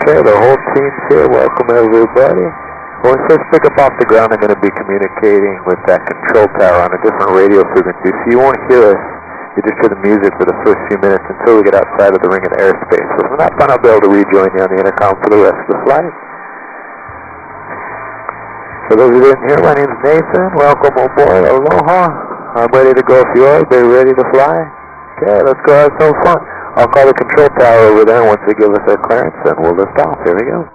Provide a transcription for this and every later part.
Okay, the whole team's here. Welcome, everybody. When we first pick up off the ground, I'm going to be communicating with that control tower on a different radio frequency, so you won't hear us. You just hear the music for the first few minutes until we get outside of the ring of airspace. So from that point, I'll be able to rejoin you on the intercom for the rest of the flight. For those who didn't hear, my name's Nathan. Welcome aboard. Aloha. I'm ready to go if you are. Be ready to fly. Okay, let's go have some fun. I'll call the control tower over there once they give us their clearance, and we'll lift off. Here we go.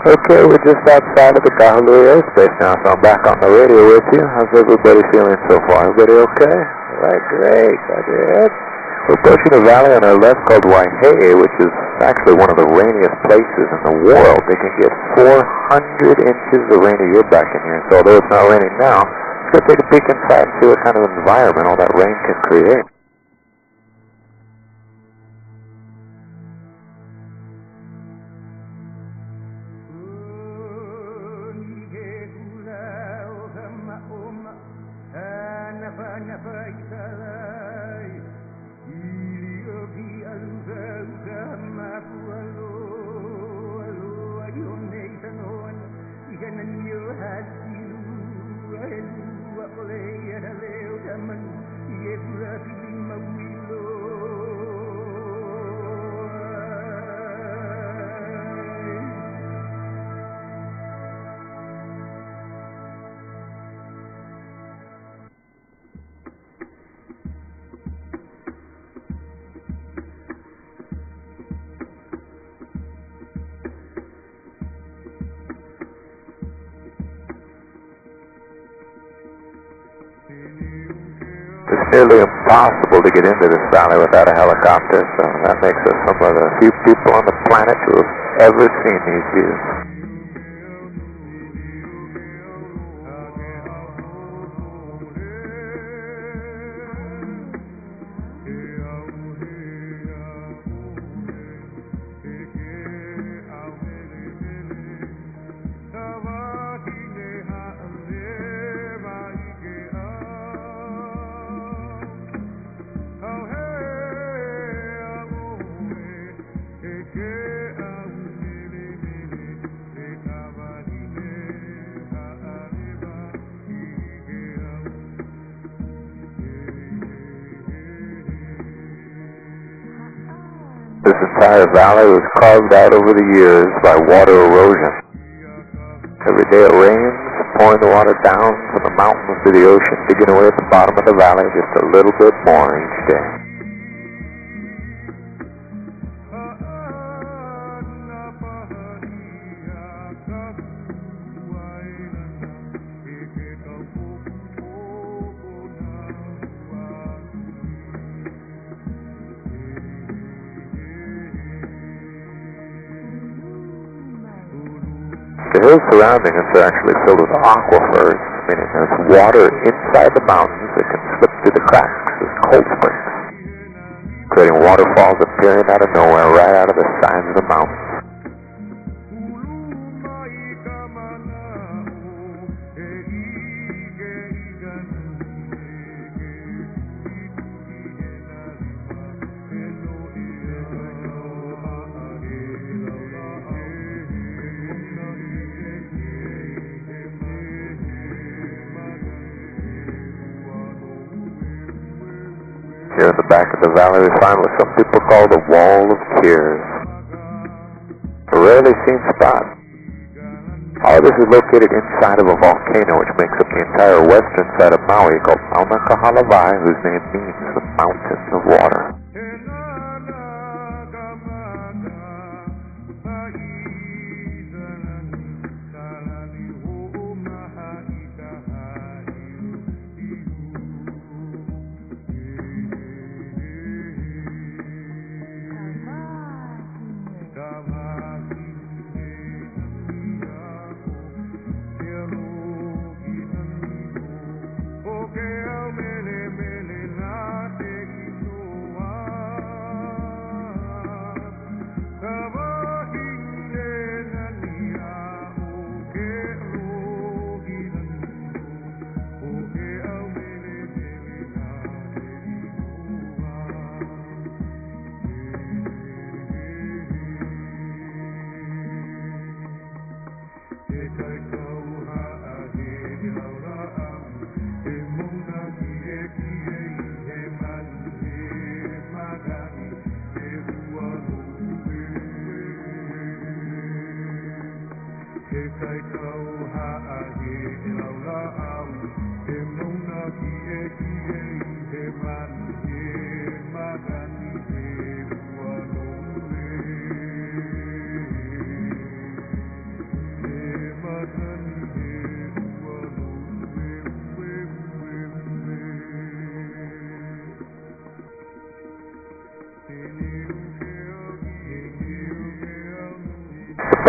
Okay, we're just outside of the Kahului airspace now, so I'm back on the radio with you. How's everybody feeling so far? Everybody okay? right, great. Glad to hear it. We're approaching a valley on our left called Waihehe, which is actually one of the rainiest places in the world. They can get 400 inches of rain a year back in here. So although it's not raining now, let's go take a peek inside and see what kind of environment all that rain can create. It's nearly impossible to get into this valley without a helicopter, so that makes us some of the few people on the planet who have ever seen these views. This entire valley was carved out over the years by water erosion. Every day it rains, pouring the water down from the mountains to the ocean, digging away at the bottom of the valley just a little bit more each day. The hills surrounding us are actually filled with aquifers, meaning there's water inside the mountains that can slip through the cracks as cold springs, creating waterfalls appearing out of nowhere right out of the sides of the mountains. Here in the back of the valley we find what some people call the Wall of Tears, a rarely seen spot. All of this is located inside of a volcano which makes up the entire western side of Maui, called Mauna Kahalavai, whose name means the mountains of water.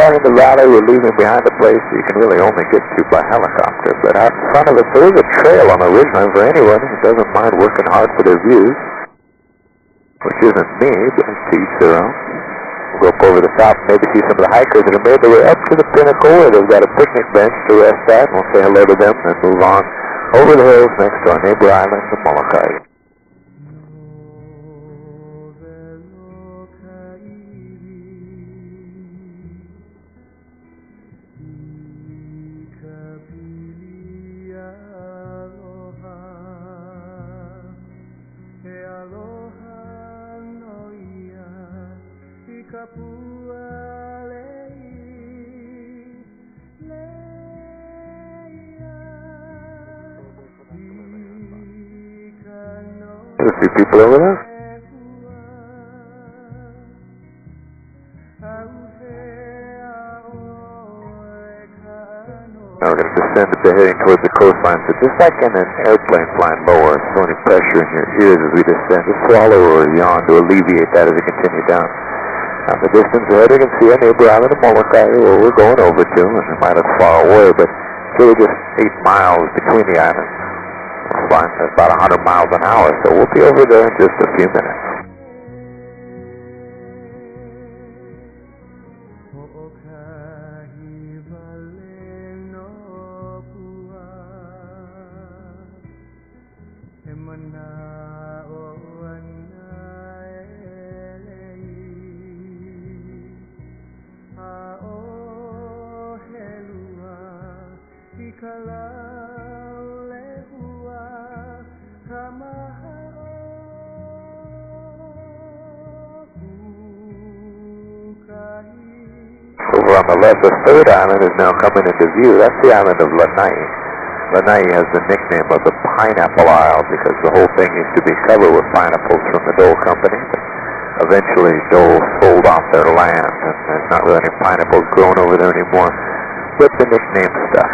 starting the valley, we're leaving behind a place you can really only get to by helicopter. But out in front of us, there is a trail on the ridgeline for anyone who doesn't mind working hard for their views, which isn't me, but it's to each their own. We'll go up over the top and maybe see some of the hikers that have made their way up to the pinnacle where they've got a picnic bench to rest at, and we'll say hello to them and then move on over the hills next to our neighbor island, the Molokai. There's a few people over there. Now we're going to descend a bit heading towards the coastline. So just like in an airplane flying lower, so any pressure in your ears as we descend, just swallow or yawn to alleviate that as we continue down. Now in the distance ahead we can see our neighbor island of Molokai where we're going over to, and it might look far away, but it's really just 8 miles between the islands. We're flying at about 100 miles an hour, so we'll be over there in just a few minutes. Over on the left, the third island is now coming into view. That's the island of Lanai. Lanai has the nickname of the Pineapple Isle because the whole thing used to be covered with pineapples from the Dole Company. But eventually, Dole sold off their land, and there's not really any pineapples grown over there anymore. But the nickname stuck.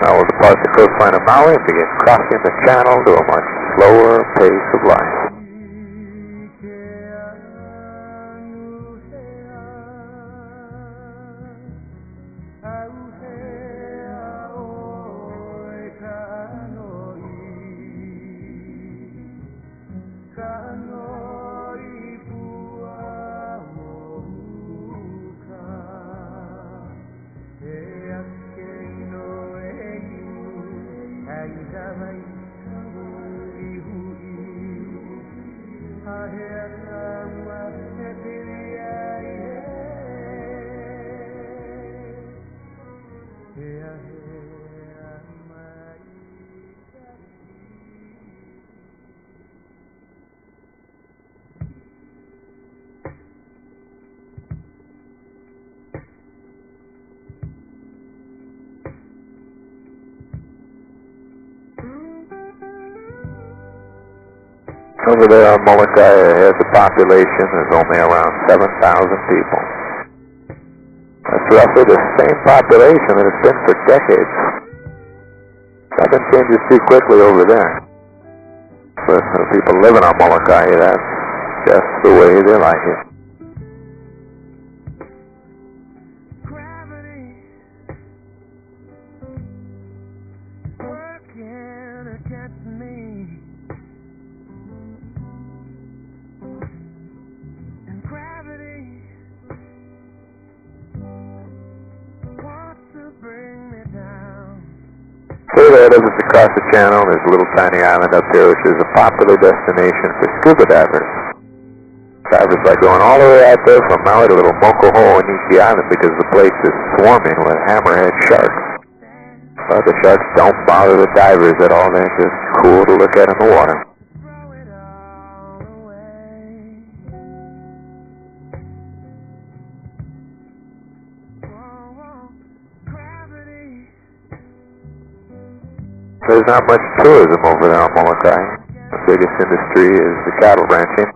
Now we'll depart the coastline of Maui and begin crossing the channel to a much slower pace of life. Over there on Molokai has a population is only around 7,000 people. That's roughly the same population that it's been for decades. Nothing changes too quickly over there. But for the people living on Molokai, that's just the way they like it. Further ahead of us across the channel, there's a little tiny island up here which is a popular destination for scuba divers. Divers like going all the way out there from Maui to little Mokoho and Nishi Island because the place is swarming with hammerhead sharks. But the sharks don't bother the divers at all. They're just cool to look at in the water. There's not much tourism over there on Molokai. The biggest industry is the cattle ranching.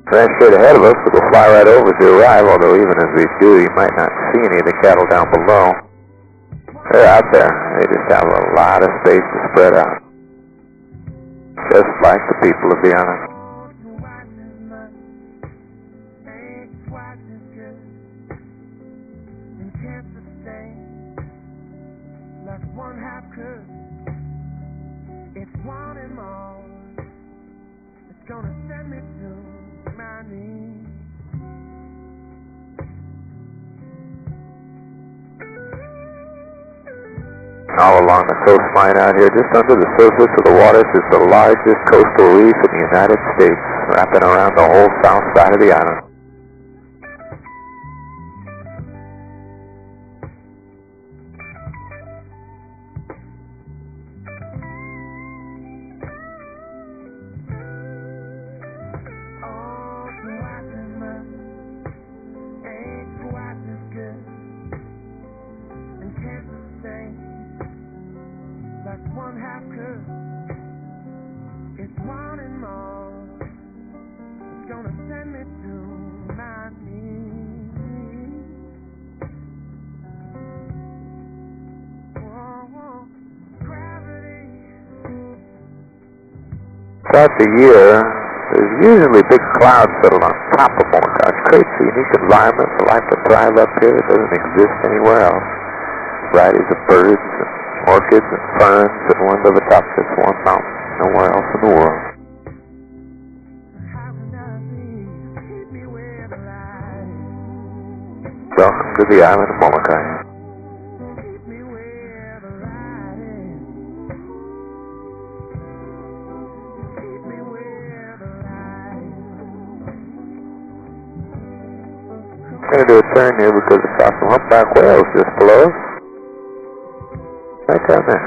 Ranch straight ahead of us, but we'll fly right over to arrive, although even as we do, you might not see any of the cattle down below. They're out there. They just have a lot of space to spread out. Just like the people of the island. All along the coastline out here, just under the surface of the waters, is the largest coastal reef in the United States, wrapping around the whole south side of the island. Throughout the year, there's usually big clouds settled on top of Molokai. It creates a unique environment for life to thrive up here that doesn't exist anywhere else. Varieties of birds and orchids and ferns that one live atop this one mountain, nowhere else in the world. Welcome to the island of Molokai. I'm going to do a turn here because I saw some humpback whales just below us. Right down there.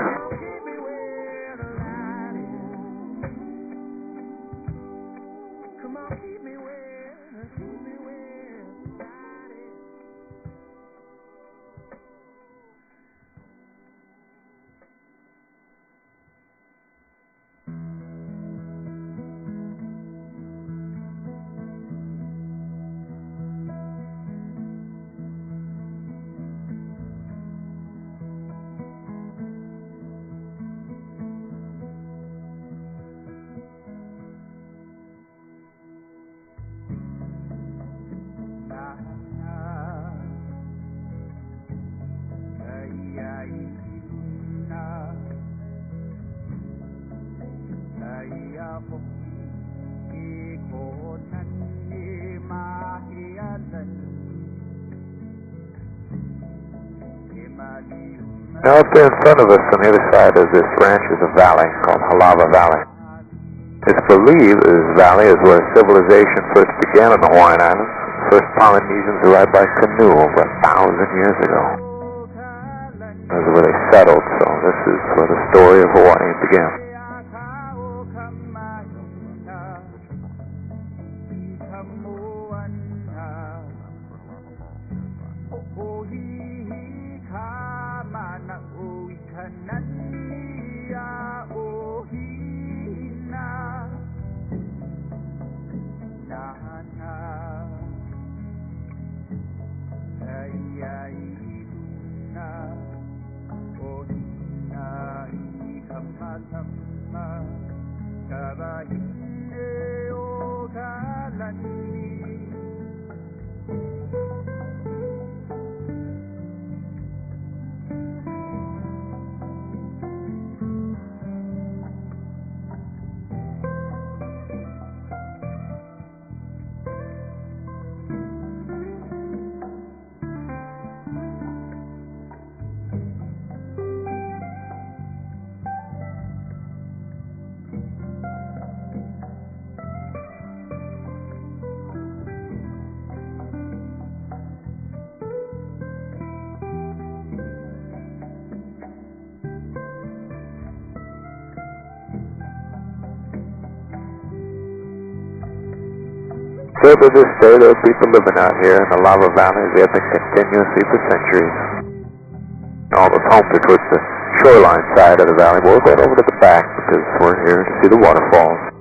Now up there in front of us on the other side of this ranch is a valley called Halava Valley. It's believed this valley is where civilization first began on the Hawaiian Islands. The first Polynesians arrived by canoe over 1,000 years ago. This is where they settled, so this is where the story of Hawaii began. Still to this day, there are people living out here in the lava valleys. They have been continuously for centuries. All those homes are towards the shoreline side of the valley. We're going over to the back because we're here to see the waterfalls.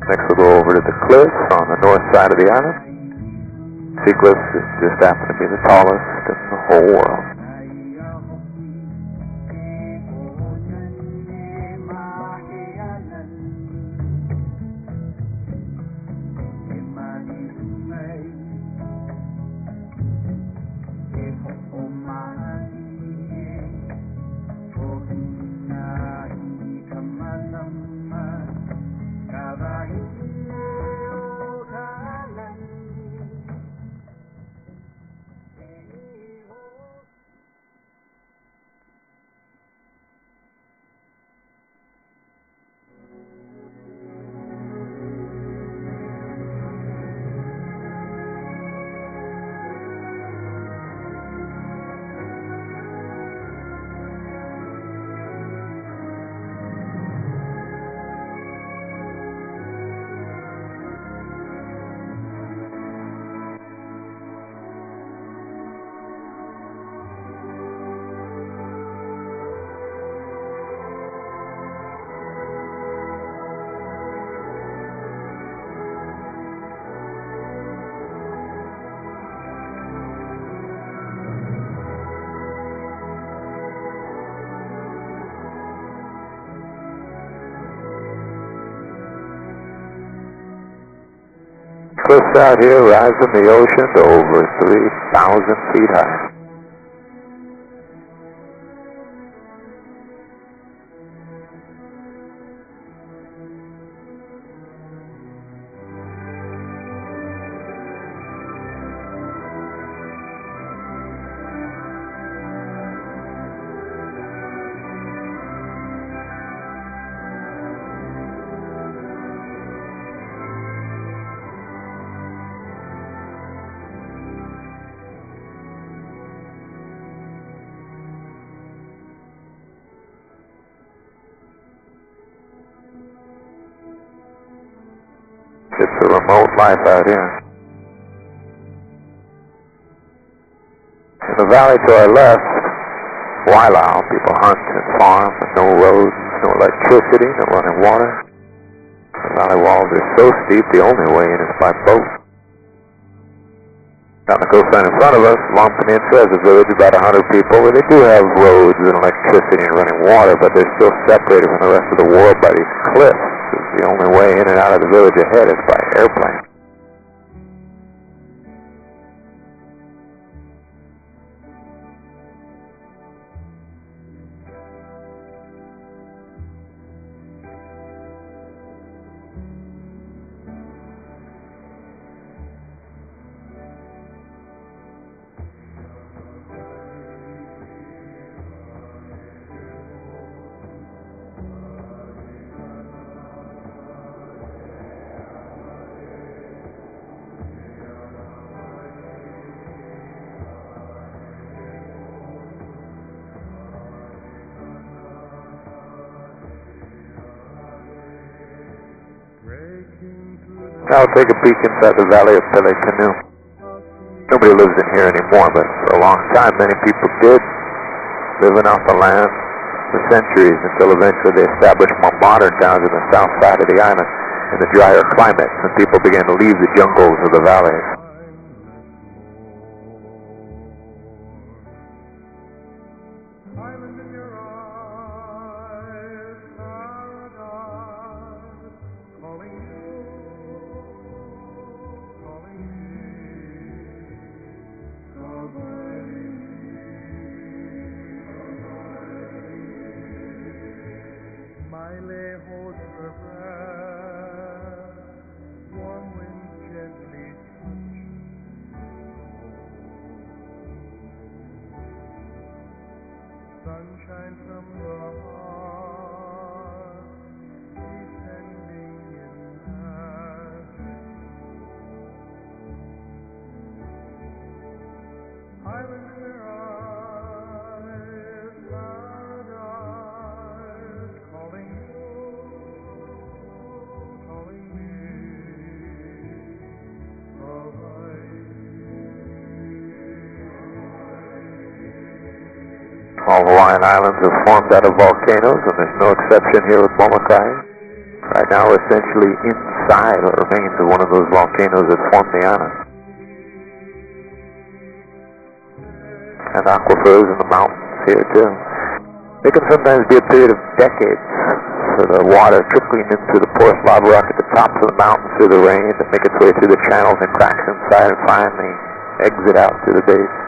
Next we'll go over to the cliffs on the north side of the island. Sea cliffs just happen to be the tallest in the whole world. Cliffs out here rise from the ocean to over 3,000 feet high. It's a remote life out here. In the valley to our left, Wailau, people hunt and farm with no roads, no electricity, no running water. The valley walls are so steep, the only way in is by boat. Down the coastline in front of us, Long Peninsula has a village of about 100 people where they do have roads and electricity and running water, but they're still separated from the rest of the world by these cliffs. The only way in and out of the village ahead is by airplane. Now we'll take a peek inside the valley of Pele Canoe. Nobody lives in here anymore, but for a long time many people did, living off the land for centuries until eventually they established more modern towns in the south side of the island in the drier climates, and people began to leave the jungles of the valleys. Sunshine from the heart, descending in magic. Island in your eyes, paradise, calling you, calling me. All Hawaiian Islands are formed out of volcanoes, and there's no exception here with Molokai. Right now we're essentially inside what remains of one of those volcanoes that formed the island. And aquifers in the mountains here too. It can sometimes be a period of decades for the water trickling in through the porous lava rock at the tops of the mountains through the rain to make its way through the channels and cracks inside and finally exit out through the base.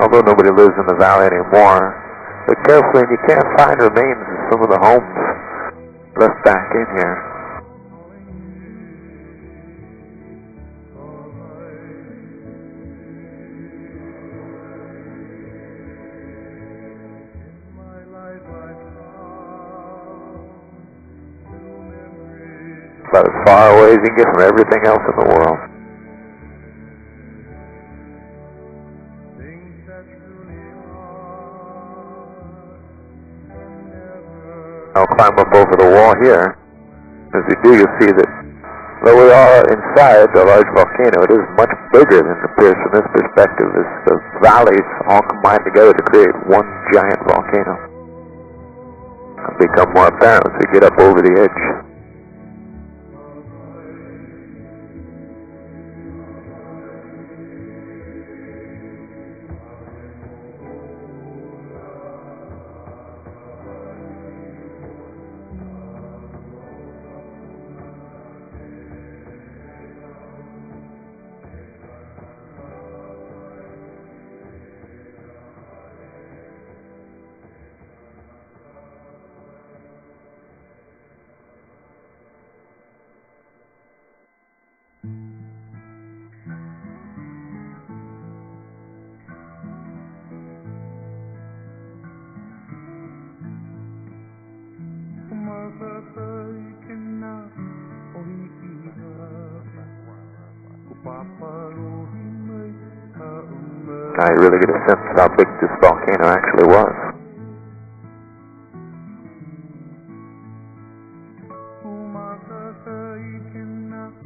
Although nobody lives in the valley anymore, look carefully and you can't find remains of some of the homes left back in here. About as far away as you can get from everything else in the world. I'll climb up over the wall here. As we do, you'll see that though we are inside the large volcano, it is much bigger than it appears from this perspective, as the valleys all combine together to create one giant volcano. It'll become more apparent as we get up over the edge. Now you really get a sense of how big this volcano actually was.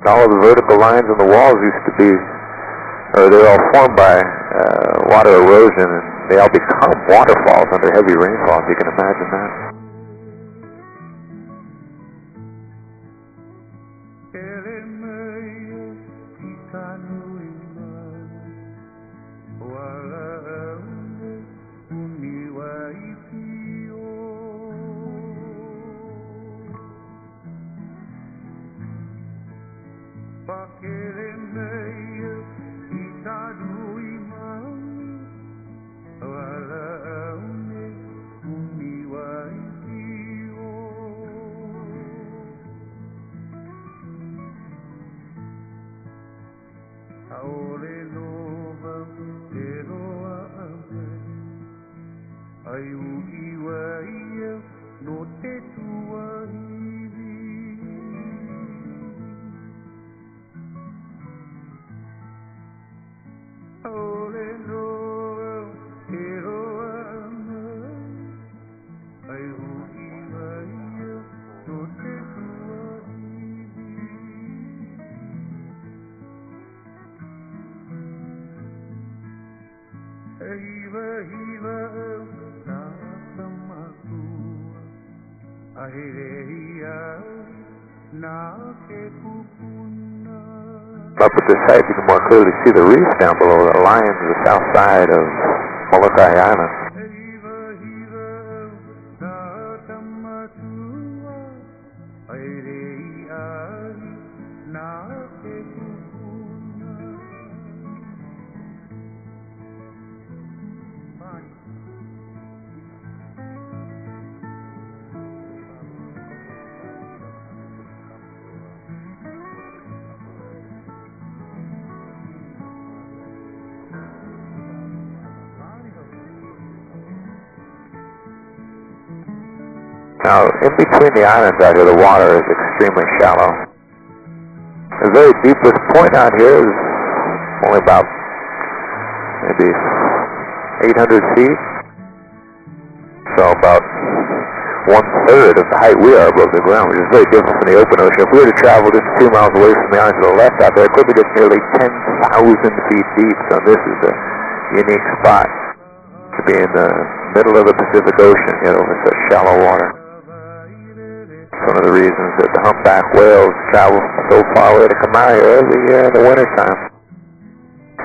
All of the vertical lines on the walls used to be, or they're all formed by water erosion, and they all become waterfalls under heavy rainfall, if you can imagine that. Up at this height, you can more clearly see the reef down below that lines the south side of Molokai Island. Now, in between the islands out here, the water is extremely shallow. The very deepest point out here is only about maybe 800 feet. So about 1/3 of the height we are above the ground, which is very different from the open ocean. If we were to travel just 2 miles away from the island to the left out there, it could be just nearly 10,000 feet deep. So this is a unique spot to be in the middle of the Pacific Ocean, yet over such shallow water. It's one of the reasons that the humpback whales travel so far away to come out here every year in the wintertime.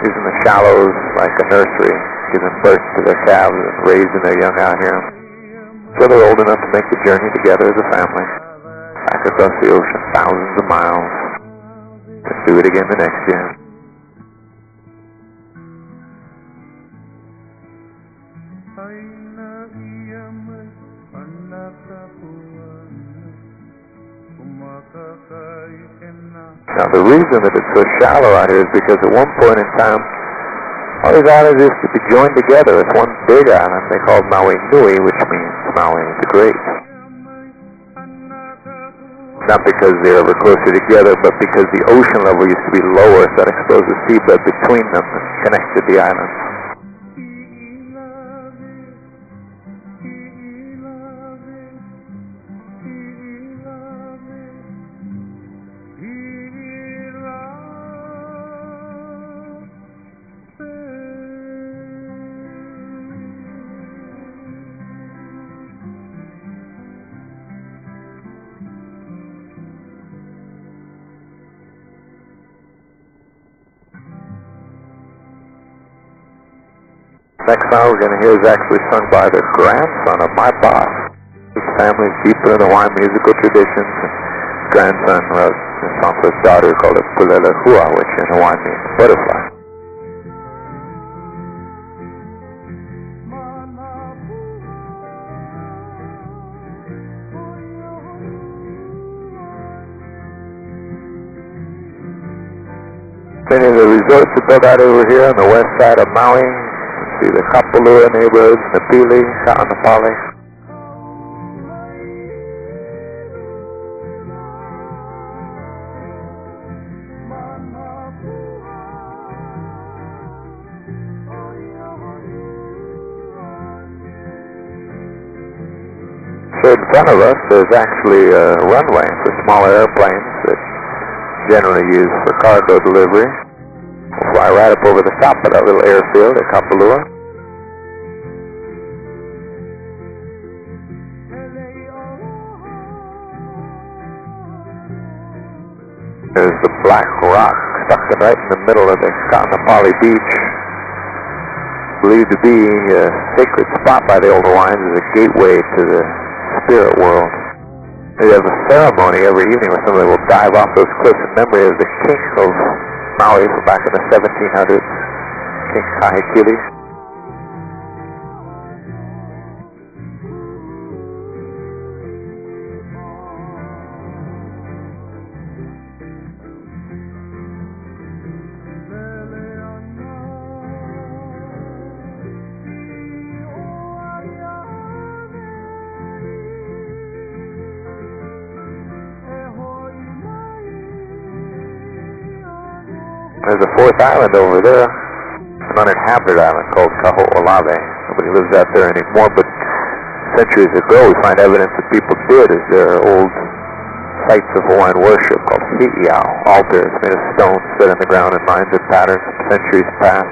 Using the shallows like a nursery, giving birth to their calves and raising their young out here. So they're old enough to make the journey together as a family, back across the ocean thousands of miles, and do it again the next year. Now the reason that it's so shallow out here is because at one point in time, all these islands used to be joined together as one big island they called Maui Nui, which means Maui the Great. Not because they're ever closer together, but because the ocean level used to be lower, so that exposed the seabed between them and connected the islands. Next song we're going to hear is actually sung by the grandson of my boss. His family's deeper in the Hawaiian musical traditions. His grandson wrote a song for his daughter called it Pulela Hua, which in Hawaiian means butterfly. Many of the resorts are built out over here on the west side of Maui. See the Kapalua neighborhoods, Napili, Ka'anapali. So in front of us there's actually a runway for smaller airplanes that generally used for cargo delivery. We'll fly right up over the top of that little airfield at Kapalua. There's the black rock stuck right in the middle of the Ka'anapali beach. Believed to be a sacred spot by the old Hawaiians as a gateway to the spirit world. They have a ceremony every evening where somebody will dive off those cliffs in memory of the king of Maui from back in the 1700s, King Kahekili. There's a fourth island over there, an uninhabited island called Kaho'olawe. Nobody lives out there anymore, but centuries ago we find evidence that people did, as there are old sites of Hawaiian worship called hi'iau, altars made of stone set in the ground in lines and patterns from centuries past.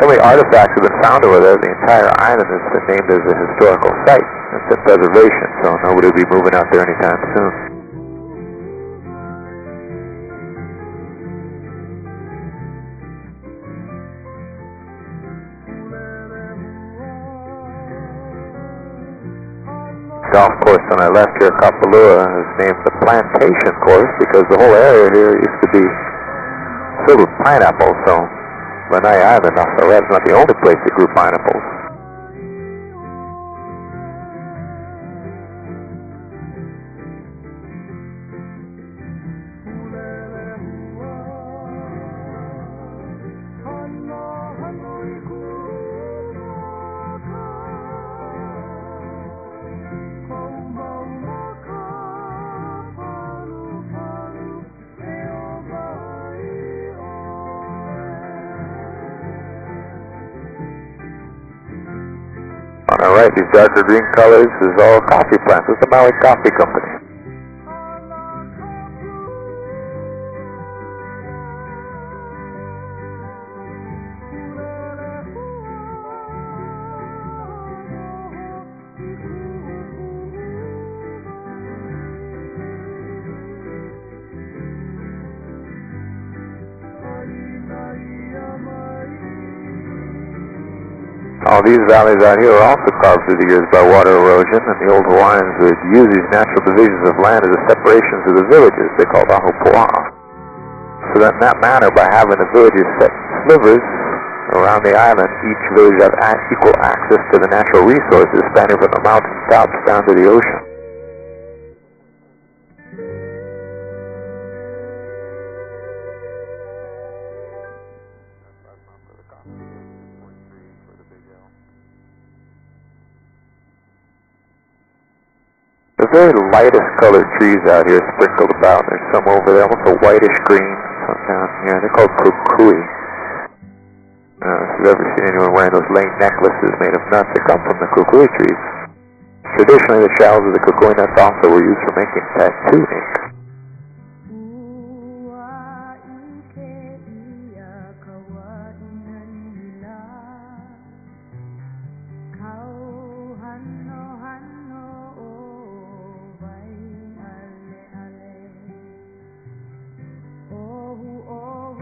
So many artifacts have been found over there, the entire island has been named as a historical site. It's in preservation, so nobody will be moving out there anytime soon. Golf course on our left here, Kapalua, is named the Plantation Course because the whole area here used to be filled with pineapples, so Lanai Island, that's not the only place that grew pineapples. On our right, these darker green colors is all coffee plants. It's the Maui Coffee Company. All these valleys out here are also carved through the years by water erosion, and the old Hawaiians would use these natural divisions of land as a separations of the villages they called ahupua'a. So that in that manner, by having the villages set in slivers around the island, each village has equal access to the natural resources spanning from the mountain tops down to the ocean. The very lightest colored trees out here sprinkled about. There's some over there, almost a whitish green, some down here. They're called kukui. If you've ever seen anyone wearing those lane necklaces made of nuts, they come from the kukui trees. Traditionally, the shells of the kukui nuts also were used for making tattoo ink.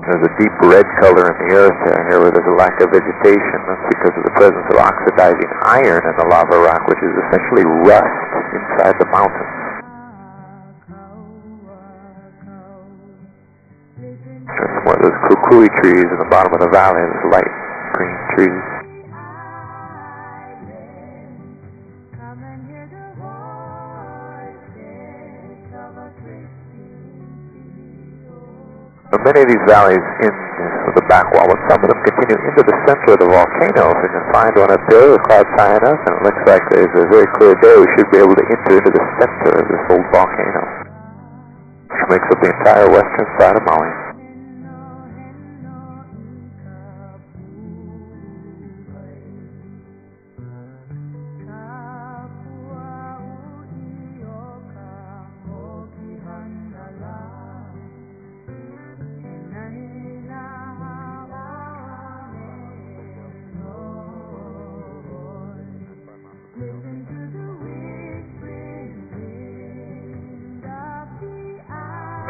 There's a deep red color in the earth here where there's a lack of vegetation. That's because of the presence of oxidizing iron in the lava rock, which is essentially rust inside the mountains. There's some of those kukui trees in the bottom of the valley, those light green trees. Many of these valleys in the back wall, but some of them continue into the center of the volcano. If we can find one up there, the cloud's high enough, and it looks like there's a very clear day, we should be able to enter into the center of this old volcano, which makes up the entire western side of Maui.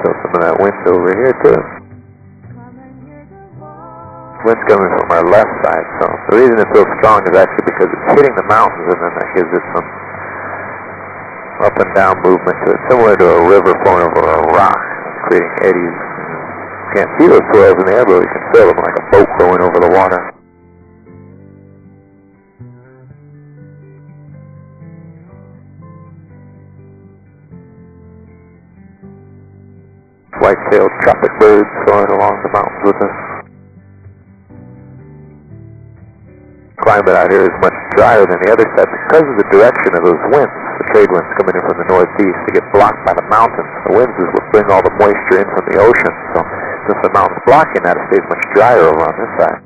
So some of that wind over here too. Wind's coming from our left side, so the reason it's so strong is actually because it's hitting the mountains, and then that gives it some up and down movement to it, similar to a river flowing over a rock, creating eddies. You can't see those swirls in the air, but you can feel them like a boat going over the water. White-tailed tropic birds soaring along the mountains with us. Climate out here is much drier than the other side because of the direction of those winds. The trade winds coming in from the northeast, they get blocked by the mountains. The winds is what bring all the moisture in from the ocean. So Since the mountain's blocking that, it stays much drier over on this side.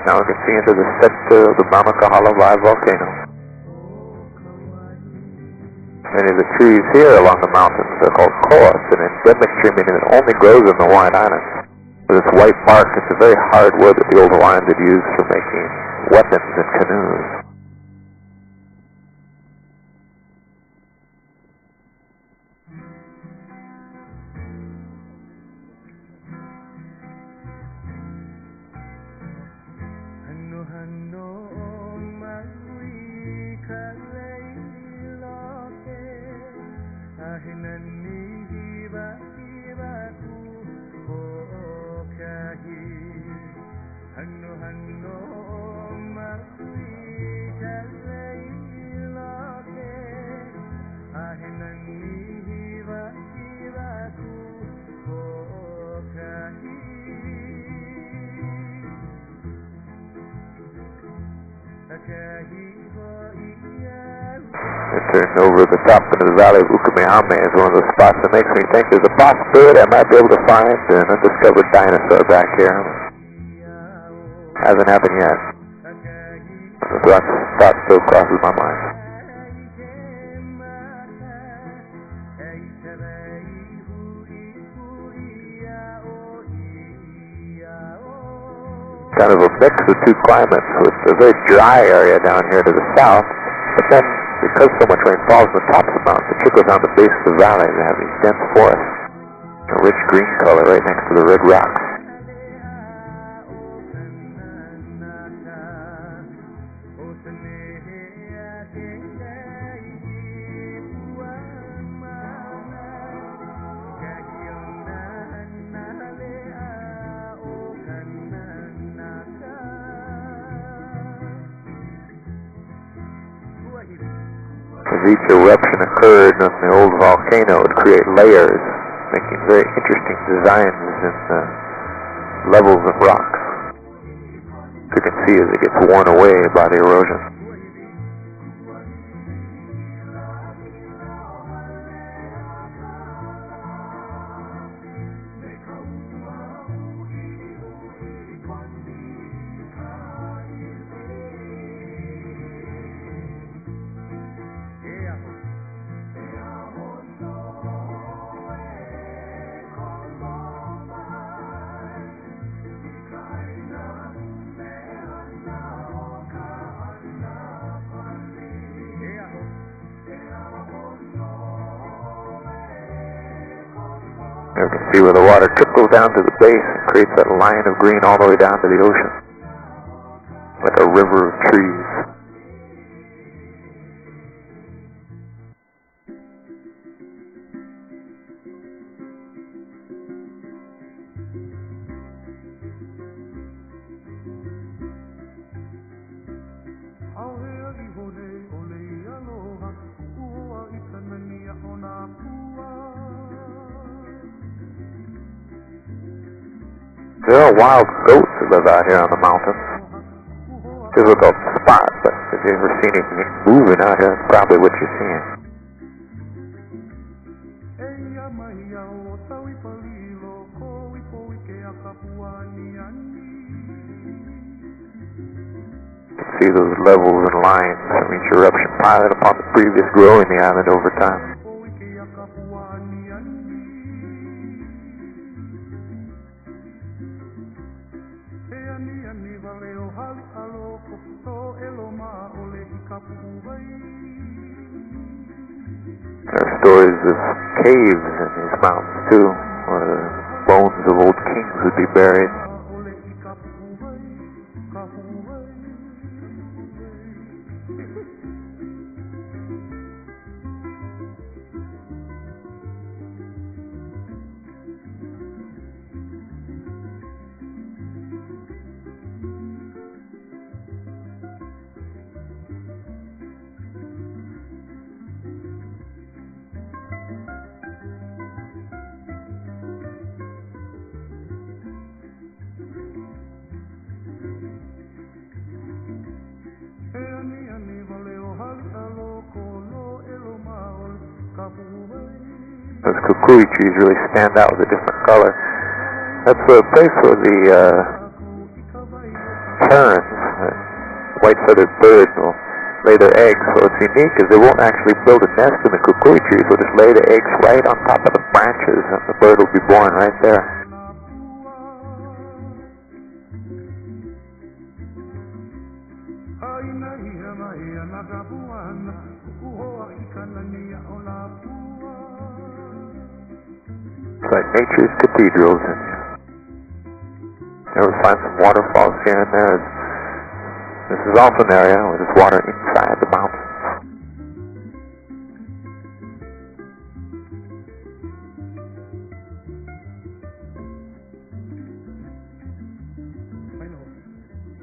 Now we can see into the center of the Mauna Kea volcano. Many of the trees here along the mountains are called koa. It's an endemic tree, meaning it only grows in the Hawaiian Islands. With its white bark, it's a very hard wood that the old Hawaiians had used for making weapons and canoes. Turning over the top into the valley of Ukamehame is one of those spots that makes me think there's a possibility I might be able to find an undiscovered dinosaur back here. Hasn't happened yet. The thought still crosses my mind. Kind of a mix of two climates, with a very dry area down here to the south, but then because so much rain falls on the top of the mountain, it trickles down the base of the valley and have these dense forests, a rich green color right next to the red rocks. As each eruption occurred on the old volcano, it would create layers, making very interesting designs in the levels of rocks. You can see as it gets worn away by the erosion. You can see where the water trickles down to the base and creates that line of green all the way down to the ocean, like a river of trees. There are wild goats that live out here on the mountains. Difficult to spot, but if you've ever seen anything moving out here, that's probably what you're seeing. You can see those levels and lines from each eruption piled upon the previous growing the island over time. There are stories of caves in these mountains too, where the bones of old kings would be buried. Those kukui trees really stand out with a different color. That's a place where the terns, white-feathered birds, will lay their eggs. So it's unique because they won't actually build a nest in the kukui trees. They'll just lay the eggs right on top of the branches, and the bird will be born right there. It's like nature's cathedrals, and you ever find some waterfalls here and there. This is also an area where there's water inside the mountains.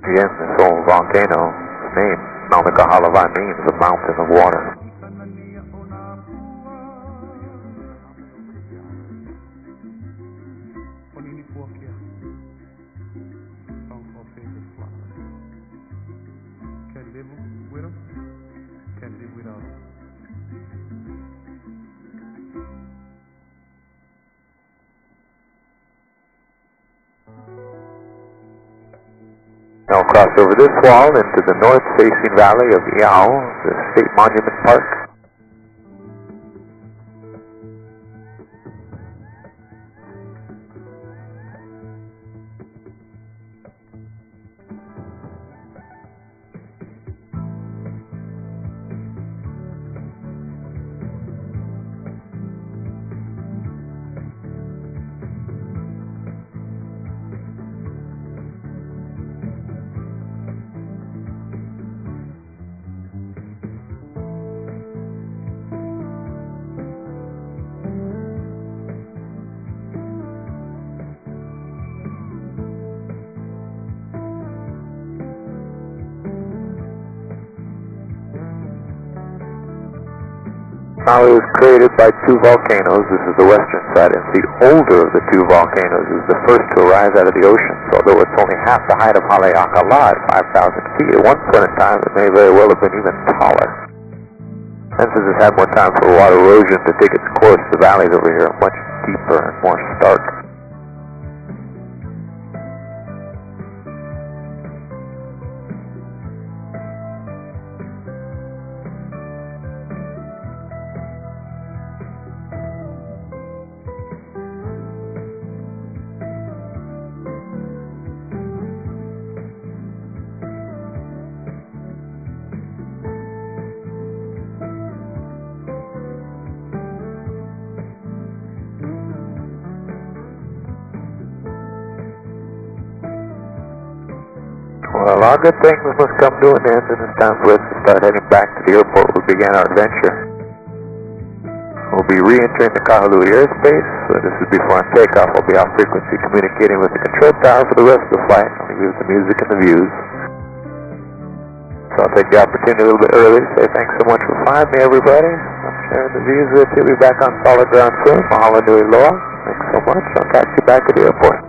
Again, this old volcano, its name, Maui means a mountain of water. Now cross over this wall into the north-facing valley of Iao, the State Monument Park. Maui was created by two volcanoes. This is the western side, and the older of the two volcanoes is the first to arise out of the ocean. So although it's only half the height of Haleakala at 5,000 feet, at one point in time it may very well have been even taller. And since it's had more time for water erosion to take its course, the valleys over here are much deeper and more stark. Well, a lot of good things must come to an end, and it's time for us to start heading back to the airport where we began our adventure. We'll be re-entering the Kahului airspace. This is before on takeoff. We'll be off frequency communicating with the control tower for the rest of the flight. I'll leave you with the music and the views. So I'll take the opportunity a little bit early to say thanks so much for flying me, everybody. I'm sharing the views with you. We'll be back on solid ground soon. Mahalo nui loa. Thanks so much. I'll catch you back at the airport.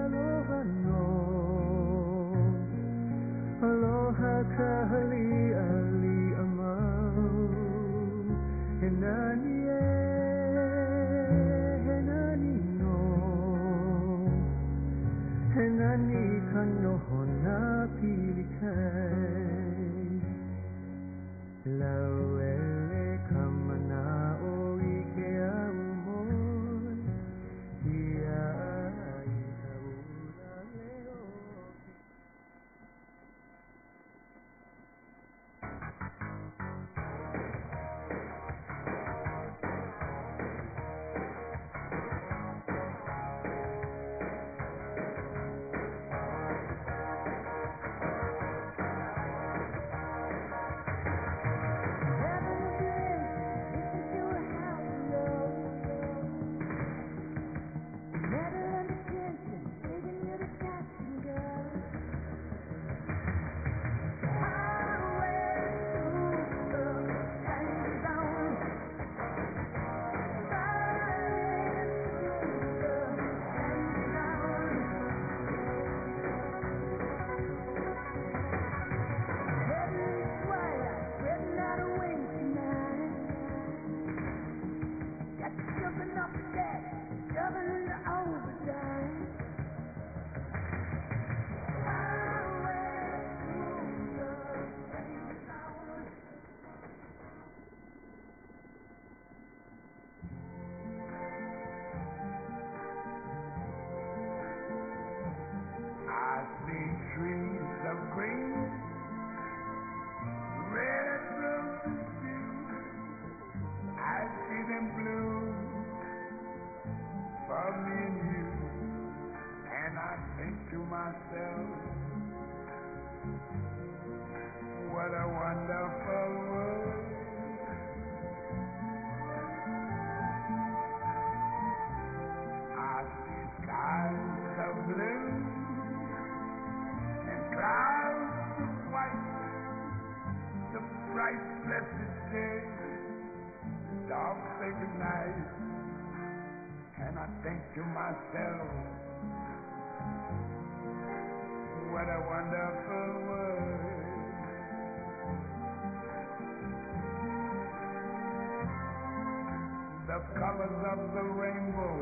aloha no, aloha kahali ali amau, he nani he nani no, he nani ka noho na pilikai. Lauele ka mana'o I ke au moi, ia ai ka ula leo. I see trees of green, red roses too. I see them bloom for me and you. And I think to myself, what a wonderful world. I see skies of blue and clouds of white, the bright blessed day, the dark sacred night. And I think to myself, what a wonderful world. The colors of the rainbow